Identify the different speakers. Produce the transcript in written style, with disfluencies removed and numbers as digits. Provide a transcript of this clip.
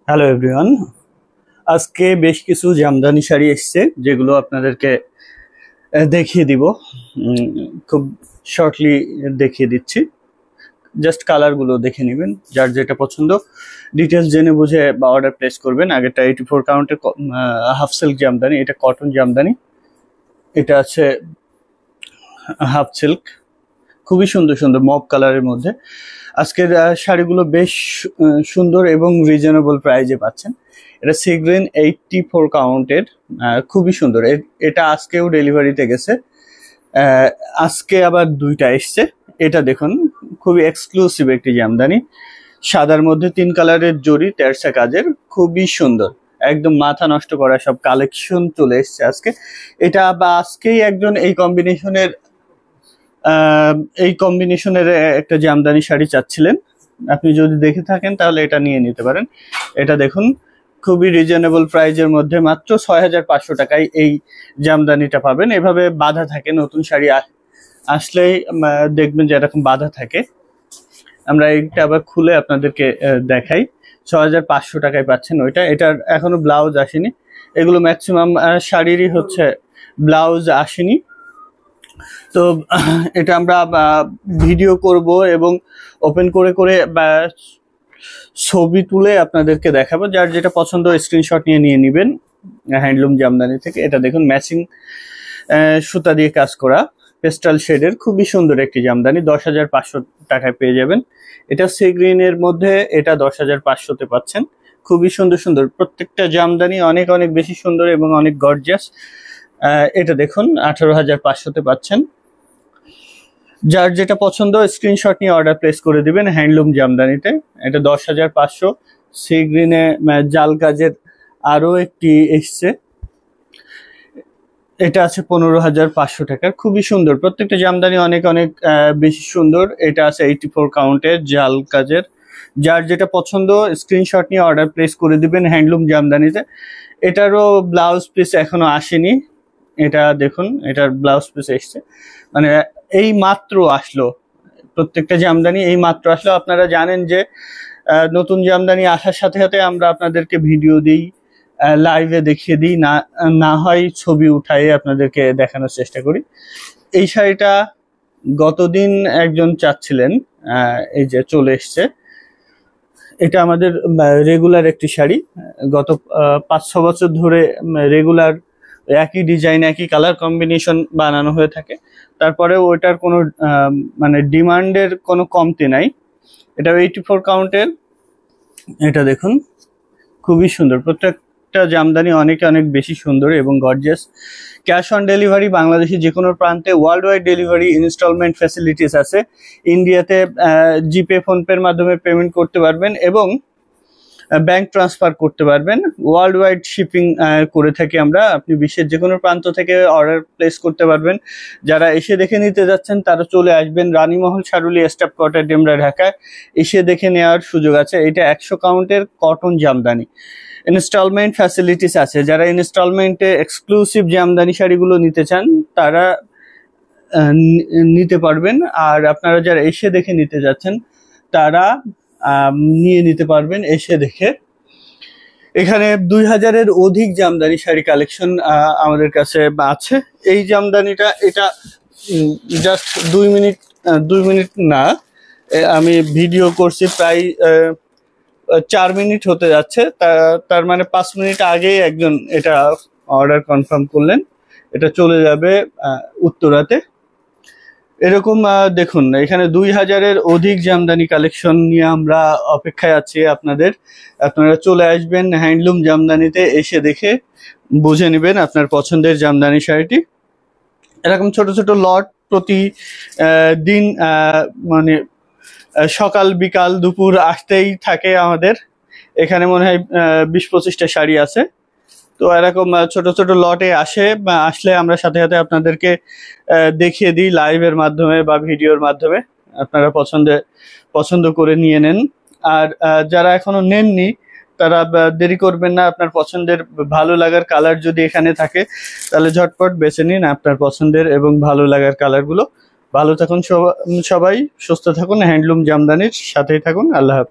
Speaker 1: Hello everyone, আজকে বেশ কিছু জামদানি শাড়ি এসছে যেগুলো আপনাদেরকে দেখিয়ে দিব। খুব শর্টলি দেখিয়ে দিচ্ছি, জাস্ট কালারগুলো দেখে নেবেন, যার যেটা পছন্দ ডিটেলস জেনে বুঝে বা অর্ডার প্লেস করবেন। আগেরটা 84 কাউন্টের হাফ সিল্ক জামদানি, এটা কটন জামদানি, এটা আছে হাফ সিল্ক, খুবই সুন্দর সুন্দর মপ কালারের মধ্যে। আজকের শাড়িগুলো বেশ সুন্দর এবং রিজনেবল প্রাইজে পাচ্ছেন। এটা সি গ্রিন 84 কাউন্টের, খুবই সুন্দর। এটা আজকেও ডেলিভারিতে গেছে, আজকে আবার দুইটা এসছে। এটা দেখুন, খুবই এক্সক্লুসিভ একটি জামদানি, সাদার মধ্যে 3 কালারের জরি তেরসা কাজের, খুবই সুন্দর, একদম মাথা নষ্ট করা সব কালেকশন চলে এসছে আজকে। এটা বা আজকেই একজন এই কম্বিনেশনের একটা জামদানি শাড়ি চাচ্ছিলেন, আপনি যদি দেখে থাকেন তাহলে এটা নিয়ে নিতে পারেন। এটা দেখুন, খুবই রিজনেবল প্রাইজের মধ্যে মাত্র 6500 টাকায় এই জামদানিটা পাবেন। এভাবে বাঁধা থাকে, নতুন শাড়ি আসলেই দেখবেন যে এরকম বাঁধা থাকে। আমরা এইটা আবার খুলে আপনাদেরকে দেখাই। 6500 টাকায় পাচ্ছেন ওইটা। এটার এখনো ব্লাউজ আসেনি, এগুলো ম্যাক্সিমাম শাড়িরই হচ্ছে ব্লাউজ আসেনি। তো এটা আমরা ভিডিও করব এবং ওপেন করে করে ছবি তুলে আপনাদেরকে দেখাবো। যার যেটা পছন্দ স্ক্রিনশট নিয়ে নেবেন হ্যান্ডলুম জামদানি থেকে। এটা দেখুন, ম্যাচিং সুতা দিয়ে কাজ করা পেস্টাল শেডের খুবই সুন্দর একটি জামদানি, 10,500 টাকায় পেয়ে যাবেন। এটা সি গ্রিনের মধ্যে, এটা 10,500-তে পাচ্ছেন। খুবই সুন্দর সুন্দর প্রত্যেকটা জামদানি, অনেক অনেক বেশি সুন্দর এবং অনেক গর্জিয়াস। এটা দেখুন 18,500-তে পাচ্ছেন। যার যেটা পছন্দ স্ক্রিনশট নিয়ে অর্ডার প্লেস করে দিবেন হ্যান্ডলুম জামদানিতে। এটা 10,500। সি গ্রিনে জাল কাজের আরো একটি এসছে, এটা আছে 15,500 টাকার, খুবই সুন্দর। প্রত্যেকটা জামদানি অনেক অনেক বেশি সুন্দর। এটা আছে 84 কাউন্টের জাল কাজের। যার যেটা পছন্দ স্ক্রিনশট নিয়ে অর্ডার প্লেস করে দিবেন হ্যান্ডলুম জামদানিতে। এটারও ব্লাউজ পিস এখনো আসেনি। এটা দেখুন, এটার ব্লাউজ পিস এসছে, মানে এই মাত্র আসলো। প্রত্যেকটা জামদানি এই মাত্র আসলো। আপনারা জানেন যে নতুন জামদানি আসার সাথে সাথে আমরা আপনাদেরকে ভিডিও দিই, লাইভে দেখিয়ে দিই, না হয় ছবি উঠাই আপনাদেরকে দেখানোর চেষ্টা করি। এই শাড়িটা গতদিন একজন চাচ্ছিলেন, এই যে চলে এসছে। এটা আমাদের রেগুলার একটি শাড়ি, গত 5-6 বছর ধরে রেগুলার একই ডিজাইন একই কালার কম্বিনেশন বানানো হয়ে থাকে। তারপরেও ওইটার কোনো মানে ডিমান্ডের কোনো কমতি নাই। এটা 84 কাউন্টের। এটা দেখুন, খুবই সুন্দর। প্রত্যেকটা জামদানি অনেক অনেক বেশি সুন্দর এবং গর্জিয়াস। ক্যাশ অন ডেলিভারি, বাংলাদেশের যে কোনো প্রান্তে world wide delivery, installment facilities আছে। ইন্ডিয়াতে জিপে ফোনপের মাধ্যমে পেমেন্ট করতে পারবেন এবং ব্যাংক ট্রান্সফার করতে পারবেন। ওয়ার্ল্ড ওয়াইড শিপিং করে থাকি আমরা। আপনি বিশ্বের যে কোনো প্রান্ত থেকে অর্ডার প্লেস করতে পারবেন। যারা এসে দেখে নিতে যাচ্ছেন তারা চলে আসবেন রানীমহল, সারুলি, স্টাফ কোয়ার্টার, ডেমরা, ঢাকা। এসে দেখে নেওয়ার সুযোগ আছে। এটা 100 কাউন্টের কটন জামদানি, ইনস্টলমেন্ট ফ্যাসিলিটিস আছে। যারা ইনস্টলমেন্টে এক্সক্লুসিভ জামদানি শাড়িগুলো নিতে চান তারা নিতে পারবেন। আর আপনারা যারা এসে দেখে নিতে যাচ্ছেন তারা নিয়ে নিতে পারবেন এসে দেখে। এখানে 2000-এর অধিক জামদানি শাড়ি কালেকশন আমাদের কাছে আছে। এই জামদানিটা, এটা জাস্ট 2 মিনিট না, আমি ভিডিও করছি প্রায় 4 মিনিট হতে যাচ্ছে। তার মানে 5 মিনিট আগেই একজন এটা অর্ডার কনফার্ম করলেন। এটা চলে যাবে উত্তরাতে। এরকম দেখুন, এখানে 2000-এর অধিক জামদানি কালেকশন নিয়ে আমরা অপেক্ষায় আছি আপনারা চলে আসবেন হ্যান্ডলুম জামদানিতে, এসে দেখে বুঝে নেবেন আপনার পছন্দের জামদানি শাড়িটি। এরকম ছোট ছোট লট প্রতি দিন মানে সকাল বিকাল দুপুর আসতেই থাকে আমাদের এখানে। মনে হয় 20-25টা শাড়ি আছে। তো এরকম ছোট ছোট লটে আসলে আমরা সাথে সাথে আপনাদেরকে দেখিয়ে দিই লাইভের মাধ্যমে বা ভিডিওর মাধ্যমে। আপনারা পছন্দ করে নিয়ে নেন। আর যারা এখনো নেননি তারা দেরি করবেন না। আপনার পছন্দের ভালো লাগার কালার যদি এখানে থাকে তাহলে ঝটপট বেছে নিন আপনার পছন্দের এবং ভালো লাগার কালারগুলো। ভালো থাকুন সবাই, সুস্থ থাকুন, হ্যান্ডলুম জামদানির সাথেই থাকুন। আল্লাহ হাফেজ।